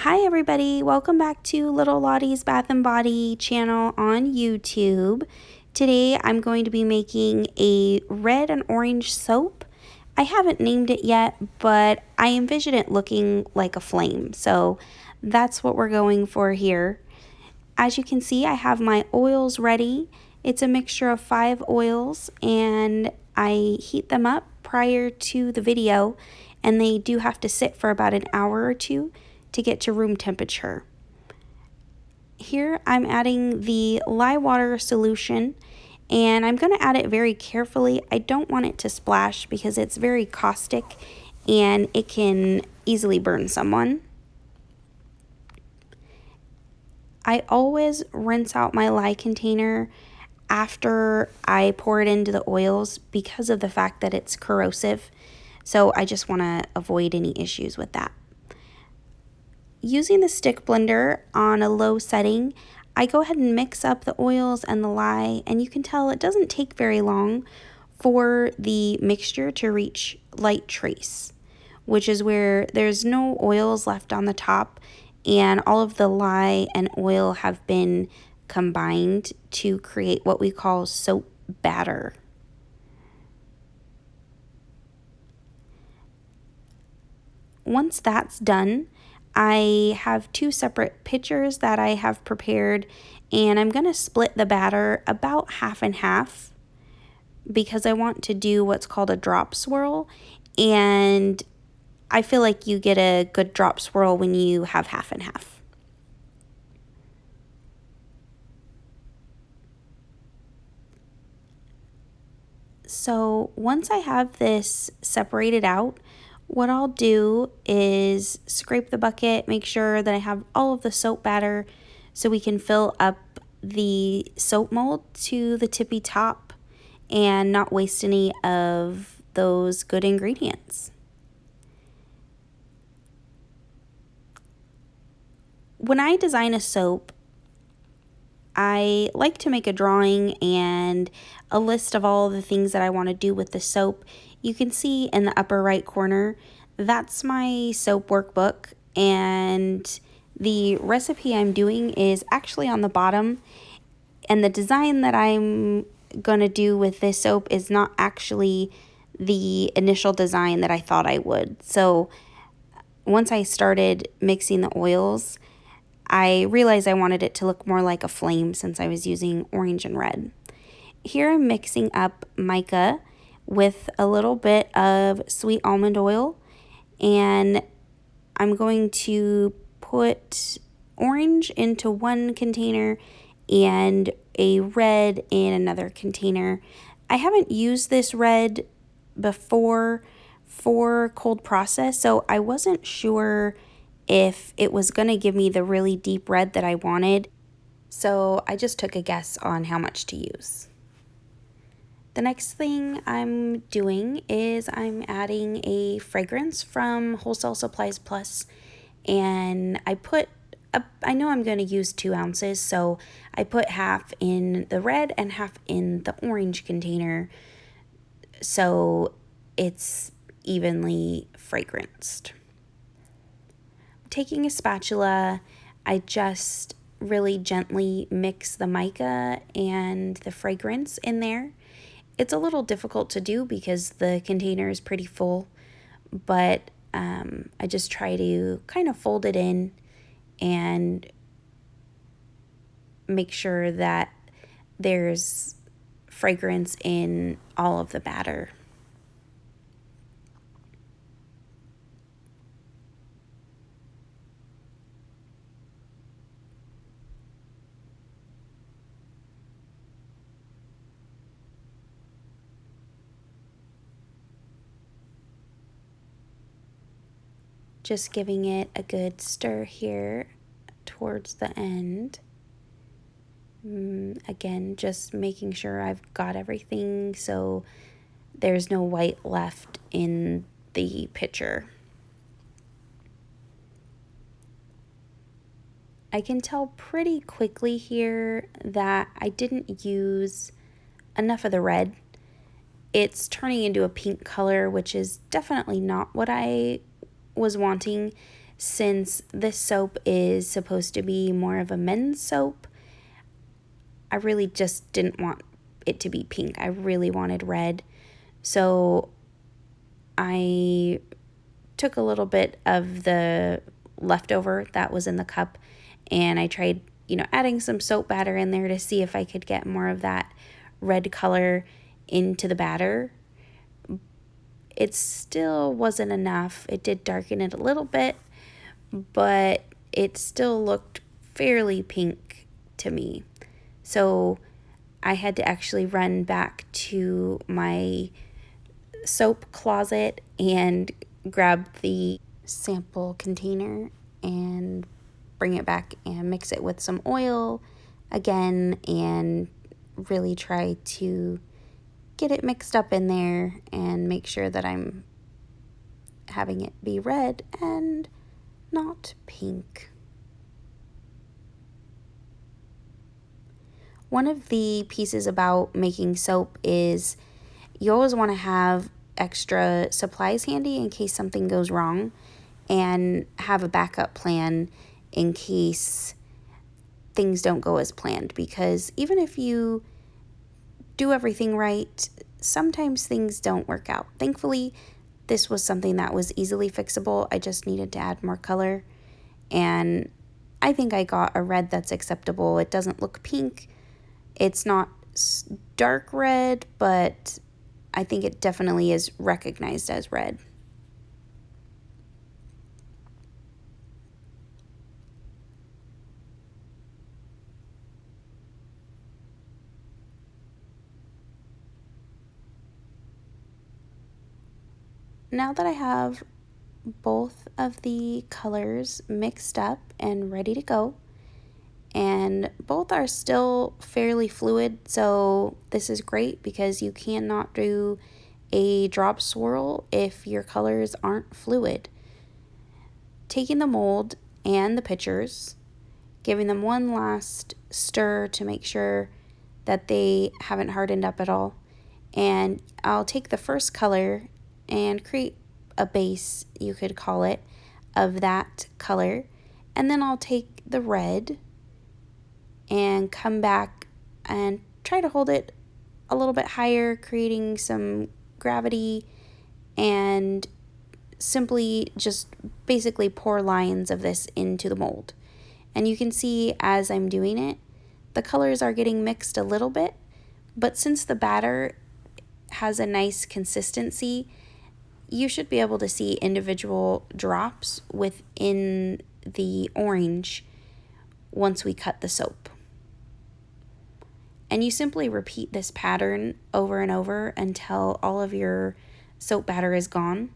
Hi everybody, welcome back to Little Lottie's Bath and Body channel on YouTube. Today I'm going to be making a red and orange soap. I haven't named it yet, but I envision it looking like a flame, so that's what we're going for here. As you can see, I have my oils ready. It's a mixture of 5 oils and I heat them up prior to the video, and they do have to sit for about an hour or two to get to room temperature. Here I'm adding the lye water solution, and I'm going to add it very carefully. I don't want it to splash because it's very caustic and it can easily burn someone. I always rinse out my lye container after I pour it into the oils because of the fact that it's corrosive. So I just want to avoid any issues with that. Using the stick blender on a low setting, I go ahead and mix up the oils and the lye, and you can tell it doesn't take very long for the mixture to reach light trace, which is where there's no oils left on the top and all of the lye and oil have been combined to create what we call soap batter. Once that's done, I have 2 separate pitchers that I have prepared, and I'm going to split the batter about half and half because I want to do what's called a drop swirl, and I feel like you get a good drop swirl when you have half and half. So once I have this separated out, what I'll do is scrape the bucket, make sure that I have all of the soap batter so we can fill up the soap mold to the tippy top and not waste any of those good ingredients. When I design a soap, I like to make a drawing and a list of all the things that I want to do with the soap. You can see in the upper right corner, that's my soap workbook, and the recipe I'm doing is actually on the bottom, and the design that I'm gonna do with this soap is not actually the initial design that I thought I would. So once I started mixing the oils, I realized I wanted it to look more like a flame since I was using orange and red. Here I'm mixing up mica with a little bit of sweet almond oil, and I'm going to put orange into one container and a red in another container. I haven't used this red before for cold process, so I wasn't sure if it was going to give me the really deep red that I wanted, so I just took a guess on how much to use. The next thing I'm doing is I'm adding a fragrance from Wholesale Supplies Plus, and I know I'm going to use 2 ounces, so I put half in the red and half in the orange container so it's evenly fragranced. Taking a spatula, I just really gently mix the mica and the fragrance in there. It's a little difficult to do because the container is pretty full, but I just try to kind of fold it in and make sure that there's fragrance in all of the batter. Just giving it a good stir here towards the end. Again, just making sure I've got everything so there's no white left in the pitcher. I can tell pretty quickly here that I didn't use enough of the red. It's turning into a pink color, which is definitely not what I was wanting. since this soap is supposed to be more of a men's soap, I really just didn't want it to be pink. I really wanted red. So I took a little bit of the leftover that was in the cup, and I tried, adding some soap batter in there to see if I could get more of that red color into the batter. It still wasn't enough. It did darken it a little bit, but it still looked fairly pink to me. So I had to actually run back to my soap closet and grab the sample container and bring it back and mix it with some oil again and really try to get it mixed up in there and make sure that I'm having it be red and not pink. One of the pieces about making soap is you always want to have extra supplies handy in case something goes wrong, and have a backup plan in case things don't go as planned, because even if you do everything right, sometimes things don't work out. Thankfully, this was something that was easily fixable. I just needed to add more color, and I think I got a red that's acceptable. It doesn't look pink. It's not dark red, but I think it definitely is recognized as red. Now that I have both of the colors mixed up and ready to go, and both are still fairly fluid, so this is great because you cannot do a drop swirl if your colors aren't fluid. Taking the mold and the pictures, giving them one last stir to make sure that they haven't hardened up at all, and I'll take the first color and create a base, you could call it, of that color, and then I'll take the red and come back and try to hold it a little bit higher, creating some gravity, and simply just basically pour lines of this into the mold. And you can see as I'm doing it, the colors are getting mixed a little bit, but since the batter has a nice consistency, you should be able to see individual drops within the orange once we cut the soap. And you simply repeat this pattern over and over until all of your soap batter is gone.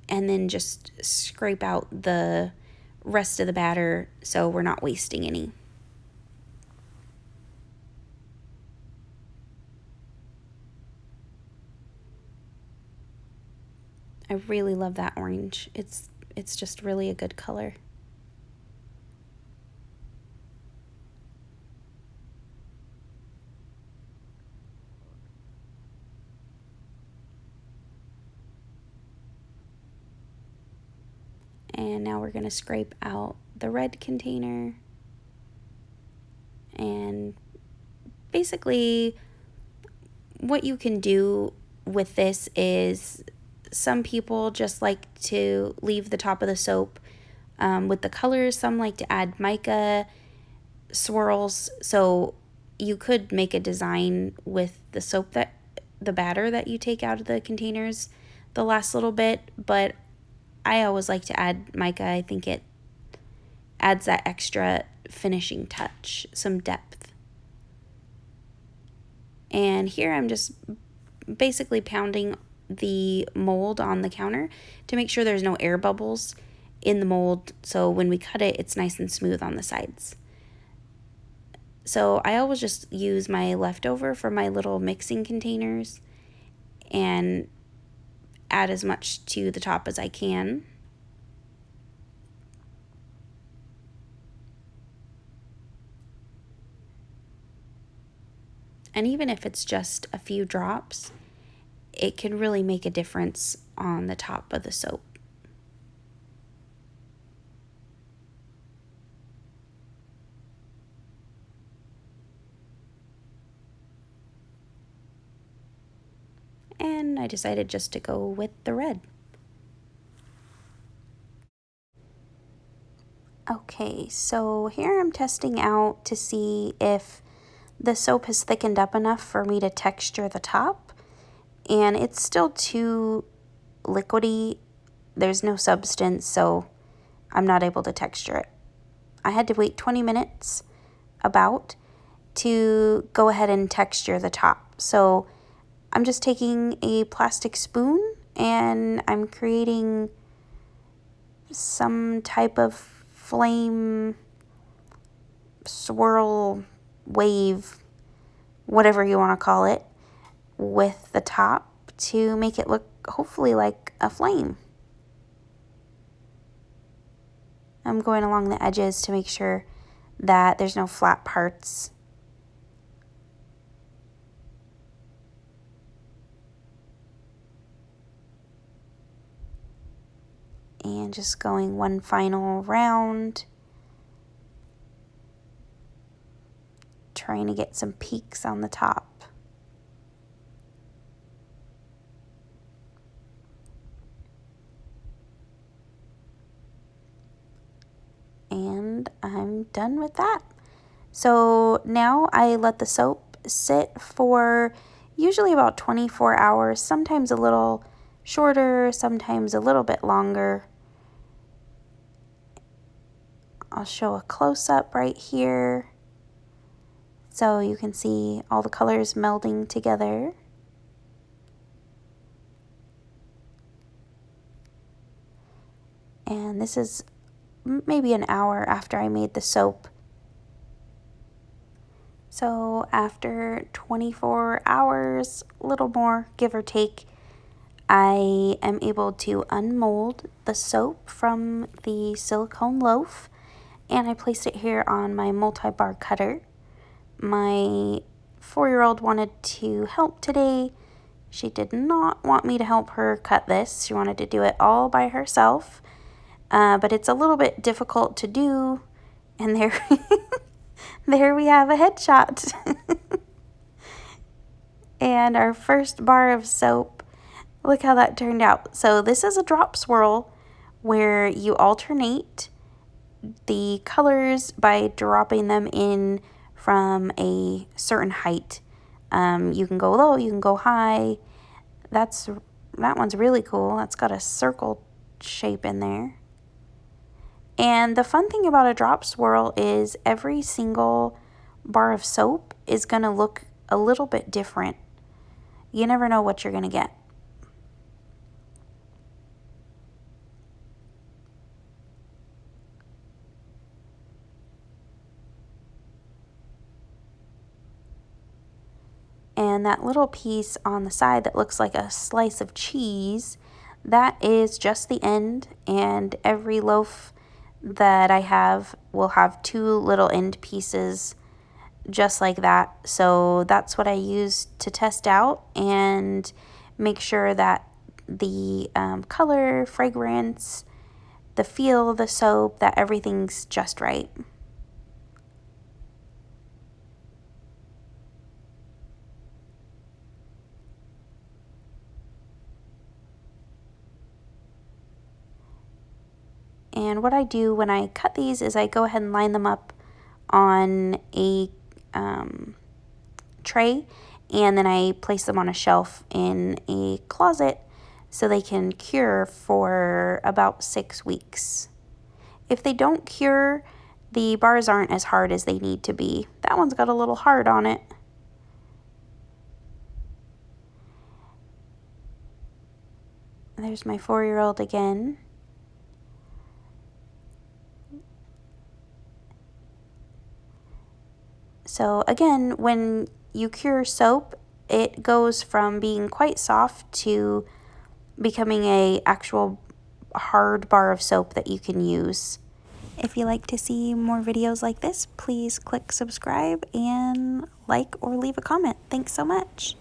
And then just scrape out the rest of the batter so we're not wasting any. I really love that orange. It's just really a good color. And now we're going to scrape out the red container. And basically what you can do with this is, some people just like to leave the top of the soap with the colors. Some like to add mica swirls. So you could make a design with the soap, that the batter that you take out of the containers the last little bit, but I always like to add mica. I think it adds that extra finishing touch, some depth. And here I'm just basically pounding the mold on the counter to make sure there's no air bubbles in the mold, so when we cut it, it's nice and smooth on the sides. So I always just use my leftover for my little mixing containers and add as much to the top as I can. And even if it's just a few drops, it can really make a difference on the top of the soap. And I decided just to go with the red. Okay, so here I'm testing out to see if the soap has thickened up enough for me to texture the top, and it's still too liquidy. There's no substance, so I'm not able to texture it. I had to wait 20 minutes about to go ahead and texture the top. So I'm just taking a plastic spoon and I'm creating some type of flame, swirl, wave, whatever you want to call it, with the top to make it look hopefully like a flame. I'm going along the edges to make sure that there's no flat parts. And just going one final round, trying to get some peaks on the top. And I'm done with that. So now I let the soap sit for usually about 24 hours, sometimes a little shorter, sometimes a little bit longer. I'll show a close-up right here so you can see all the colors melding together. And this is maybe an hour after I made the soap. So after 24 hours, a little more, give or take, I am able to unmold the soap from the silicone loaf, and I placed it here on my multi-bar cutter. My 4-year-old wanted to help today. She did not want me to help her cut this. She wanted to do it all by herself, but it's a little bit difficult to do, and there we have a headshot. And our first bar of soap, look how that turned out. So this is a drop swirl where you alternate the colors by dropping them in from a certain height. You can go low, you can go high. That one's really cool. That's got a circle shape in there. And the fun thing about a drop swirl is every single bar of soap is going to look a little bit different. You never know what you're going to get. And that little piece on the side that looks like a slice of cheese, that is just the end, and every loaf that I have will have 2 little end pieces just like that. So that's what I use to test out and make sure that the color, fragrance, the feel of the soap, that everything's just right. And what I do when I cut these is I go ahead and line them up on a tray, and then I place them on a shelf in a closet so they can cure for about 6 weeks. If they don't cure, the bars aren't as hard as they need to be. That one's got a little hard on it. There's my 4-year-old again. So again, when you cure soap, it goes from being quite soft to becoming a actual hard bar of soap that you can use. If you like to see more videos like this, please click subscribe and like or leave a comment. Thanks so much.